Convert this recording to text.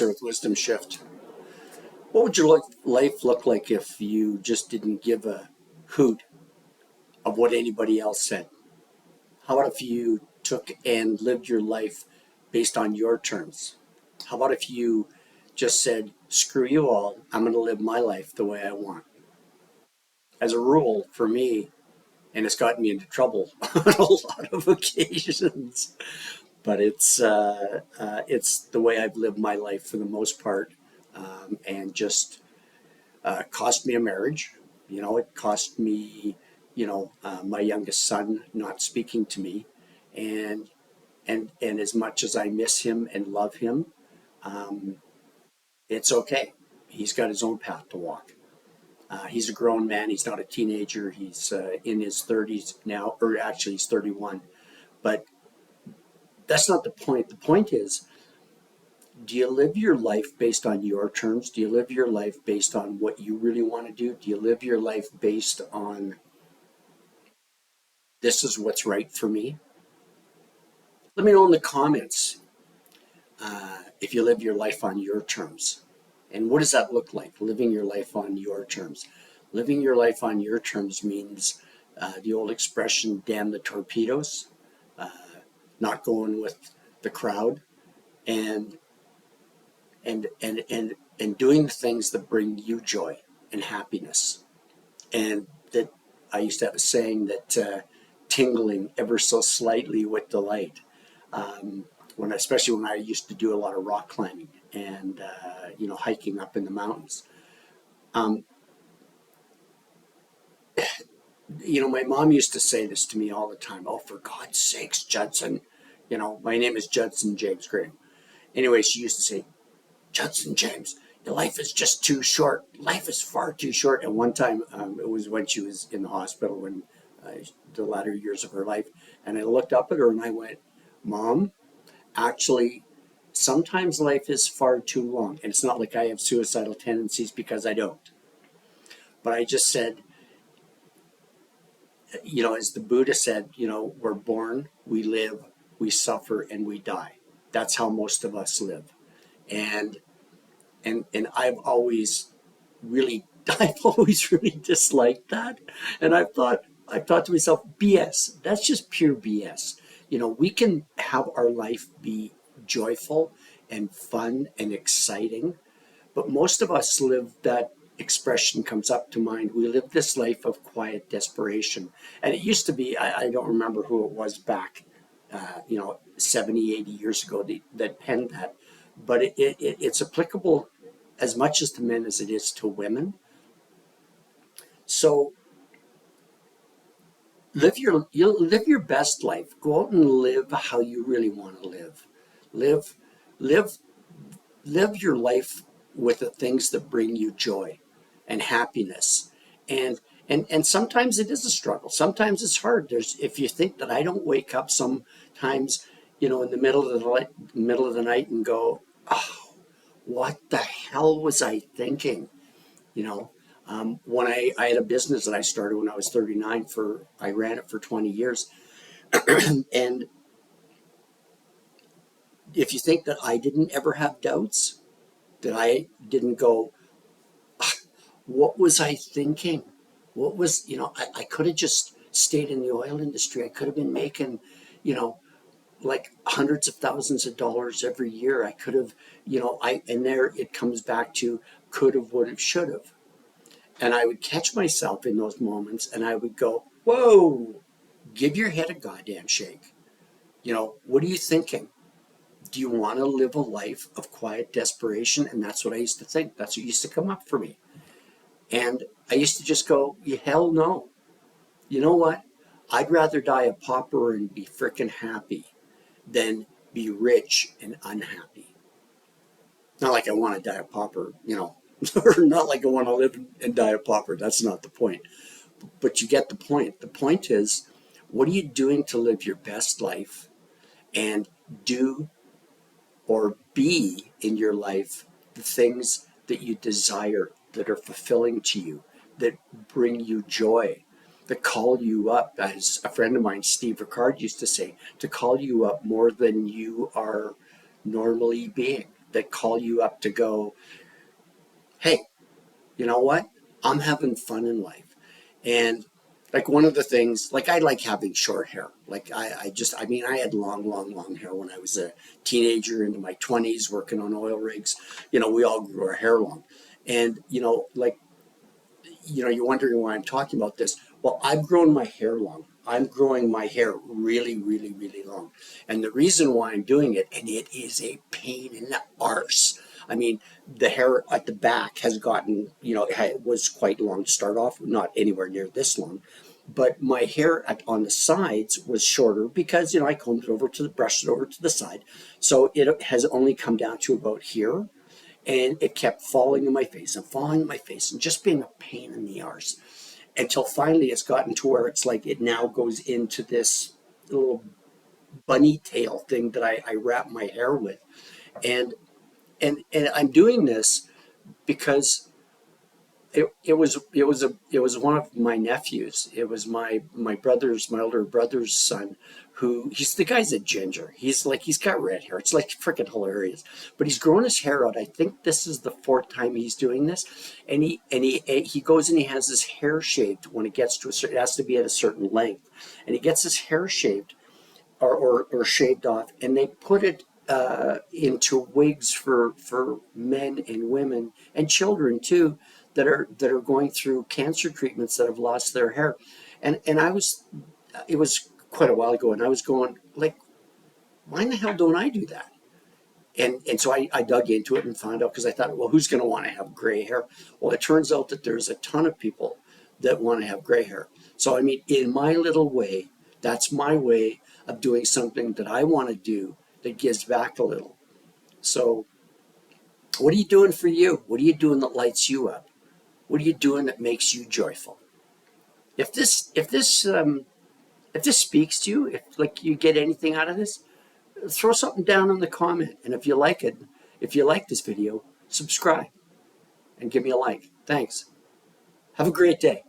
With Wisdom Shift. What would your life look like if you just didn't give a hoot of what anybody else said? How about if you took and lived your life based on your terms? How about if you just said, screw you all, I'm going to live my life the way I want? As a rule, for me, and it's gotten me into trouble on a lot of occasions, but it's the way I've lived my life for the most part, and just cost me a marriage. It cost me, my youngest son not speaking to me, and and as much as I miss him and love him, um, it's okay. He's got his own path to walk. He's a grown man. He's not a teenager. He's in his 30s now, or actually he's 31. But that's not the point. The point is, do you live your life based on your terms? Do you live your life based on what you really want to do? Do you live your life based on this is what's right for me? Let me know in the comments if you live your life on your terms. And what does that look like, living your life on your terms? Living your life on your terms means the old expression, damn the torpedoes, uh, not going with the crowd, and and doing the things that bring you joy and happiness. And that I used to have a saying that tingling ever so slightly with delight. Especially when I used to do a lot of rock climbing and hiking up in the mountains. Um, my mom used to say this to me all the time. Oh, for God's sakes, Judson. My name is Judson James Graham. Anyway, she used to say, Judson James, your life is just too short. Life is far too short. And one time, it was when she was in the hospital, when the latter years of her life, and I looked up at her and I went, Mom, actually, sometimes life is far too long. And it's not like I have suicidal tendencies, because I don't. But I just said, as the Buddha said, we're born, we live, we suffer, and we die. That's how most of us live. And and I've always really disliked that. And I've thought to myself, BS. That's just pure BS. We can have our life be joyful and fun and exciting, but most of us live, that expression comes up to mind, we live this life of quiet desperation. And it used to be, I don't remember who it was back, 70, 80 years ago that penned that, but it's applicable as much as to men as it is to women. So live your best life. Go out and live how you really want to live. Live live live your life with the things that bring you joy and happiness. And and sometimes it is a struggle. Sometimes it's hard. If you think that I don't wake up sometimes, in the middle of the night and go, oh, what the hell was I thinking? When I had a business that I started when I was 39, I ran it for 20 years. And if you think that I didn't ever have doubts, that I didn't go, what was I thinking? What was, I could have just stayed in the oil industry. I could have been making, you know, like hundreds of thousands of dollars every year. I could have, and there it comes back to could have, would have, should have. And I would catch myself in those moments and I would go, whoa, give your head a goddamn shake. What are you thinking? Do you want to live a life of quiet desperation? And that's what I used to think. That's what used to come up for me. And I used to just go, "You hell no. You know what? I'd rather die a pauper and be frickin' happy than be rich and unhappy. Not like I want to die a pauper, or not like I want to live and die a pauper. That's not the point. But you get the point. The point is, what are you doing to live your best life and do or be in your life the things that you desire, that are fulfilling to you, that bring you joy, that call you up, as a friend of mine, Steve Ricard, used to say, to call you up more than you are normally being. that call you up to go, hey, you know what? I'm having fun in life. And like one of the things, like I like having short hair. Like I mean, I had long hair when I was a teenager into my 20s working on oil rigs. You know, we all grew our hair long. And, like, you're wondering why I'm talking about this. Well, I've grown my hair long. I'm growing my hair really long. And the reason why I'm doing it, and it is a pain in the arse. I mean, the hair at the back has gotten, it was quite long to start off, not anywhere near this long. But my hair on the sides was shorter because, I combed it over brushed it over to the side. So it has only come down to about here, and it kept falling in my face and falling in my face and just being a pain in the arse until finally it's gotten to where it's like it now goes into this little bunny tail thing that I wrap my hair with. And I'm doing this because it was one of my nephews. It was my older brother's son, who he's a ginger. He's got red hair. It's like freaking hilarious. But he's grown his hair out. I think this is the fourth time he's doing this, and he goes and he has his hair shaved when it gets to it has to be at a certain length, and he gets his hair shaved or shaved off, and they put it into wigs for men and women and children too that are going through cancer treatments that have lost their hair. And it was quite a while ago, and I was going like, why in the hell don't I do that? And so I dug into it and found out, because I thought, well, who's going to want to have gray hair? Well, it turns out that there's a ton of people that want to have gray hair. So, I mean, in my little way, that's my way of doing something that I want to do that gives back a little. So, what are you doing for you? What are you doing that lights you up? What are you doing that makes you joyful? If this speaks to you, if like you get anything out of this, throw something down in the comment. And if you like this video, subscribe and give me a like. Thanks. Have a great day.